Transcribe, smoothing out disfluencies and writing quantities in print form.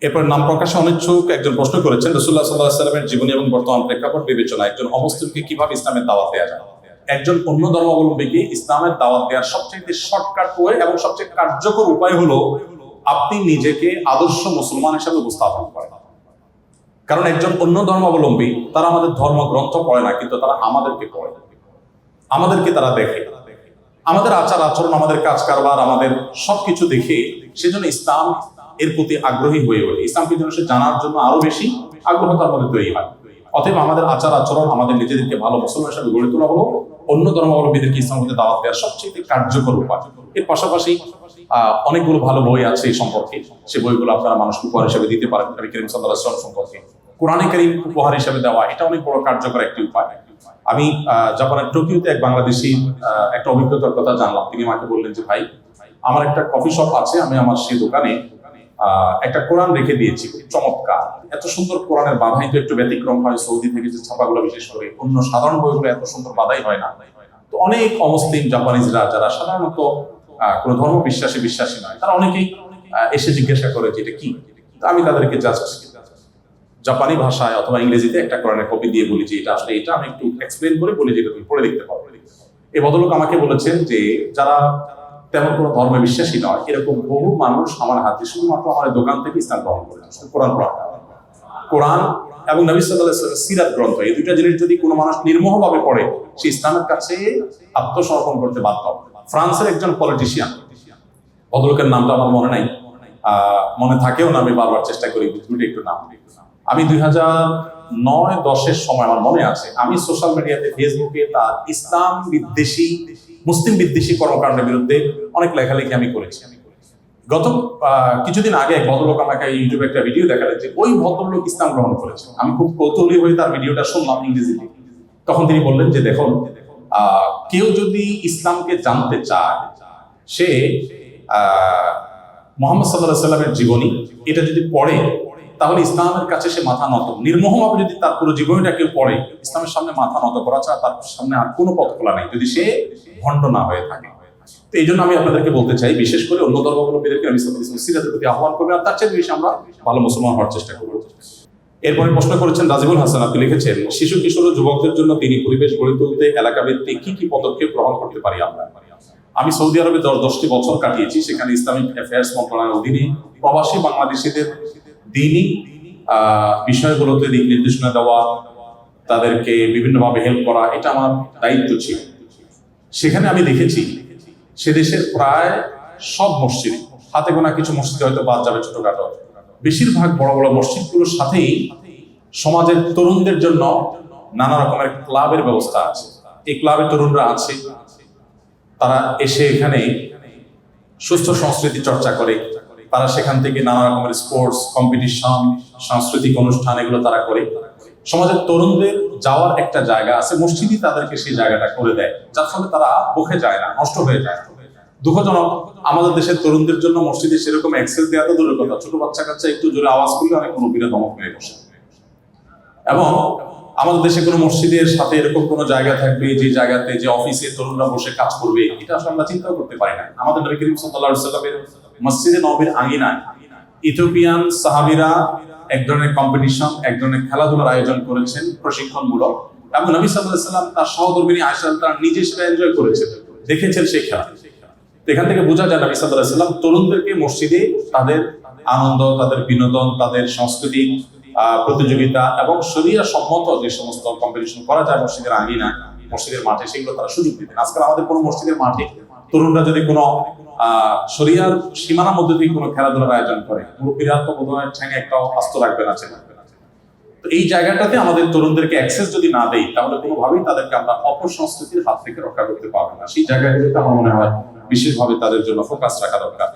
এরপর নাম প্রকাশে অনিচ্ছুক একজন প্রশ্ন করেছেন, রাসূলুল্লাহ সাল্লাল্লাহু আলাইহি ওয়াসাল্লামের জীবনী এবং বর্তমান প্রেক্ষাপট বিবেচনায় একজন অমুসলিমকে কিভাবে ইসলামের দাওয়াত দেওয়া যায়? একজন অন্য ধর্মাবলম্বীকে ইসলামের দাওয়াত দেওয়ার সবচেয়ে শর্টকাট ওয়ে এবং সবচেয়ে কার্যকর উপায় হলো আপনি নিজেকে আদর্শ মুসলমান হিসেবে উপস্থাপন করেন। কারণ একজন অন্য ধর্মাবলম্বী তারা আমাদের ধর্মগ্রন্থ পড়ে না, কিন্তু তারা আমাদেরকে পড়ে, আমাদেরকে তারা দেখে, আমাদের আচার আচরণ, আমাদের কাজ কারবার, আমাদের সবকিছু দেখে সেজন্য ইসলাম এর প্রতি আগ্রহী হয়ে ওঠে। ইসলামকে যেন সে জানার জন্য আরো বেশি আগ্রহ তার মধ্যে তৈরি হয়। অতএব আমাদের আচার আচরণ, আমাদের নিজেদেরকে ভালো মুসলমান হিসেবে গড়ে তোলা হলো অন্য ধর্মাবলম্বীদেরকে ইসলাম হতে দাওয়াত দেওয়ার সবচেয়ে কার্যকর উপায়। এর পাশাপাশি অনেকগুলো ভালো বই আছে এই সম্পর্কে, সে বইগুলো আপনারা মানুষকে উপহার হিসেবে দিতে পারেন। নবী করিম সাল্লাল্লাহু আলাইহি ওয়াসাল্লাম সম্পর্কে কোরআনে কারীম উপহার হিসেবে দেওয়া, এটা অনেক বড় কার্যকর একটি উপায়। আমি জাপানের টোকিওতে এক বাংলাদেশি একটা অভিজ্ঞতার কথা জানলাম। তিনি আমাকে বললেন যে ভাই, আমার একটা কফি শপ আছে, আমি আমার সেই দোকানে একটা কোরআন রেখে দিয়েছি, চমৎকার, এত সুন্দর কোরআনের বাঁধাই তো একটু ব্যতিক্রম হয়। সৌদি থেকে যে ছাপাগুলো বিশেষ করে অন্য সাধারণ বইগুলো এত সুন্দর বাঁধাই হয় না। তো অনেক অমুসলিম জাপানিজরা যারা সাধারণত কোনো ধর্ম বিশ্বাসী নয়, তারা অনেকেই এসে জিজ্ঞাসা করে যে এটা কি। আমি তাদেরকে জাস্ট জাপানি ভাষায় অথবা ইংরেজিতে একটা কোরআনের কপি দিয়ে বলি যে এটা আসলে এটা, আমি একটু এক্সপ্লেন করে বলি যে এটা তুমি পড়ে দেখতে পারো। এই ভদ্রলোক আমাকে বলেছেন যে যারা তেমন কোনো ধর্মে বিশ্বাসী নয়, এরকম বহু মানুষ আমার হাতে শুধুমাত্র আমার দোকান থেকে ইসলাম গ্রহণ করেছে। কোরআন এবং নবী সাল্লাল্লাহু আলাইহি ওয়াসাল্লামের সিরাত গ্রন্থ, এই দুইটা জিনিস যদি কোনো মানুষ নির্মোহভাবে পড়ে, সে ইসলামের কাছে আত্মসমর্পণ করতে বাধ্য। ফ্রান্সের একজন পলিটিশিয়ান, ভদ্রলোকের নামটা আমার মনে নাই, মনে থাকেও না, আমি বারবার চেষ্টা করি একটু নাম। আমি 2009-10 সময় আমার মনে আছে, আমি সোশ্যাল মিডিয়াতে ফেসবুকে তার ইসলাম বিদ্বেষী, মুসলিম বিদ্বেষী কর্মকাণ্ডের বিরুদ্ধে অনেক লেখালেখি আমি করেছি। গত কিছুদিন আগে এক ভদ্রলোক আমাকে ইউটিউবে একটা ভিডিও দেখালেন যে ওই ভদ্রলোক ইসলাম গ্রহণ করেছে। আমি খুব কৌতূহলী হয়ে তার ভিডিওটা শুনলাম ইংরেজিতে। তখন তিনি বললেন যে দেখুন, কেউ যদি ইসলামকে জানতে চায়, সে মুহাম্মদ সাল্লাল্লাহু আলাইহি ওয়াসাল্লামের জীবনী এটা যদি পড়ে, তাহলে ইসলামের কাছে সে মাথা নত। নির্মোহভাবে যদি তার পুরো জীবনীটা কেউ পড়ে, ইসলামের সামনে মাথা নত করা ছাড়া তার সামনে আর কোনো পথ খোলা নেই, যদি সে ভণ্ড না হয়ে থাকে। তো এই জন্য আমি আপনাদেরকে বলতে চাই, বিশেষ করে অন্য ধর্মাবলম্বীদেরকে নবী সাল্লাল্লাহু আলাইহি ওয়াসাল্লামের সিরাতের প্রতি আহ্বান করবে, আর তার চেয়ে বেশি আমরা ভালো মুসলমান হওয়ার চেষ্টা করব। এরপরে প্রশ্ন করেছেন রাজিবুল হাসান, আপনি লিখেছেন শিশু কিশোর ও যুবকদের জন্য তিনি পরিবেশ গড়ে তুলতে এলাকা ভিত্তিক কি পদক্ষেপ গ্রহণ করতে পারি আমরা? আমি সৌদি আরবে 10টি বছর কাটিয়েছি। সেখানে ইসলামিক অ্যাফেয়ার্স মন্ত্রণালয়ের অধীনে প্রবাসী বাংলাদেশিদের দিনই বিষয়গুলোতে দিক নির্দেশনা দেওয়া, তাদেরকে বিভিন্নভাবে হেল্প করা, এটা আমার দায়িত্ব ছিল। সেখানে আমি দেখেছি সে দেশের প্রায় সব মসজিদ, হাতে গোনা কিছু মসজিদে হয়তো বাদ যাবে ছোটখাটো, বেশিরভাগ বড় বড় মসজিদগুলোর সাথেই সমাজের তরুণদের জন্য নানা রকমের ক্লাবের ব্যবস্থা আছে। এই ক্লাবে তরুণরা আছে, তারা এসে এখানে সুস্থ সংস্কৃতি চর্চা করে। তারা সেখান থেকে নানা রকমের স্পোর্টস কম্পিটিশন, সাংস্কৃতিক অনুষ্ঠান, এগুলো তারা করে। সমাজের তরুণদের যাওয়ার একটা জায়গা আছে, মসজিদই তাদেরকে সেই জায়গাটা করে দেয়, যার ফলে তারা বকে যায় না, নষ্ট হয়ে যায় না। দুঃখজনক, আমাদের দেশের তরুণদের জন্য মসজিদে সেরকম অ্যাক্সেস দেওয়া তো দূরের কথা, ছোট বাচ্চা কাচ্চা একটু জোরে আওয়াজ করলে অনেক মুরব্বীরা ধমক মেরে বসে। এবং আমাদের দেশে কোনো মসজিদের সাথে এরকম কোনো জায়গা থাকবে যে জায়গাতে যে অফিসে তরুণরা বসে কাজ করবে, এটা আসলে আমরা চিন্তাও করতে পারি না। আমাদের নবী করিম সাল্লাল্লাহু আলাইহি ওয়াসাল্লামের মসজিদে নববীর আঙিনায় ইথিওপিয়ান সাহাবীরা এক ধরনের কম্পিটিশন, এক ধরনের খেলাধুলার আয়োজন করেছেন প্রশিক্ষণমূলক, এবং নবী সাল্লাল্লাহু আলাইহি ওয়াসাল্লাম তার সহধর্মিণী আয়েশা তার নিজে সেটা এনজয় করেছেন, দেখেছেন সেই খেলা। এখান থেকে বোঝা যায় নবী সাল্লাল্লাহু আলাইহি ওয়াসাল্লাম তরুণদেরকে মসজিদে তাদের আনন্দ, তাদের বিনোদন, তাদের সাংস্কৃতিক প্রতিযোগিতা এবং শরিয়া সম্মত যে সমস্ত কম্পিটিশন করা যায় মসজিদের আঙিনা, মসজিদের মাঠে, সেগুলো তারা সুযোগ দিতেন। আজকাল আমাদের কোনো মসজিদের মাঠে তরুণরা যদি কোনো শরিয়ার সীমানার মধ্যে দিয়ে কোনো খেলাধুলার আয়োজন করে, মুরব্বীরা তো বোধহয় ঠ্যাঙে একটাও আস্ত রাখবে না। তো এই জায়গাটাতে আমাদের তরুণদেরকে অ্যাক্সেস যদি না দেই, তাহলে কোনোভাবেই তাদেরকে আমরা অপসংস্কৃতির হাত থেকে রক্ষা করতে পারবো না। সেই জায়গাগুলোতে আমার মনে হয় বিশেষভাবে তাদের জন্য ফোকাস রাখা দরকার।